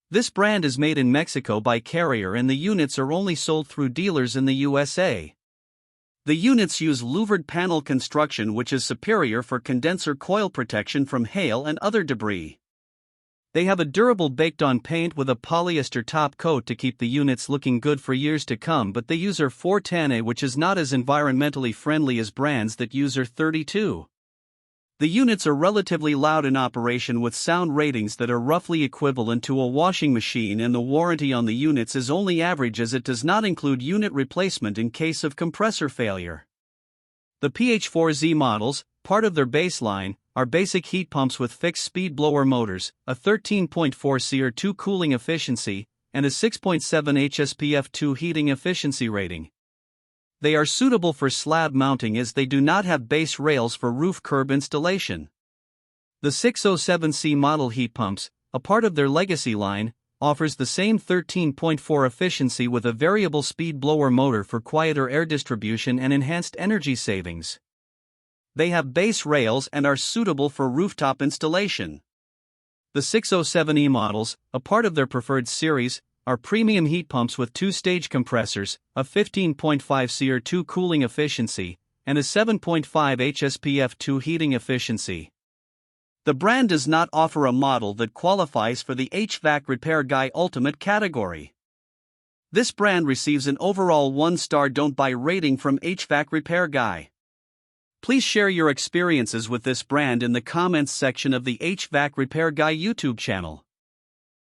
This brand is made in Mexico by Carrier and the units are only sold through dealers in the USA. The units use louvered panel construction which is superior for condenser coil protection from hail and other debris. They have a durable baked-on paint with a polyester top coat to keep the units looking good for years to come, but they use R410A which is not as environmentally friendly as brands that use R32. The units are relatively loud in operation with sound ratings that are roughly equivalent to a washing machine, and the warranty on the units is only average as it does not include unit replacement in case of compressor failure. The PH4Z models, part of their baseline, are basic heat pumps with fixed-speed blower motors, a 13.4 CR2 cooling efficiency, and a 6.7 HSPF2 heating efficiency rating. They are suitable for slab mounting as they do not have base rails for roof curb installation. The 607C model heat pumps, a part of their legacy line, offers the same 13.4 efficiency with a variable speed blower motor for quieter air distribution and enhanced energy savings. They have base rails and are suitable for rooftop installation. The 607E models, a part of their preferred series, are premium heat pumps with two-stage compressors, a 15.5 CR2 cooling efficiency, and a 7.5 HSPF2 heating efficiency. The brand does not offer a model that qualifies for the HvacRepairGuy Ultimate category. This brand receives an overall 1-star don't buy rating from HvacRepairGuy. Please share your experiences with this brand in the comments section of the HvacRepairGuy YouTube channel.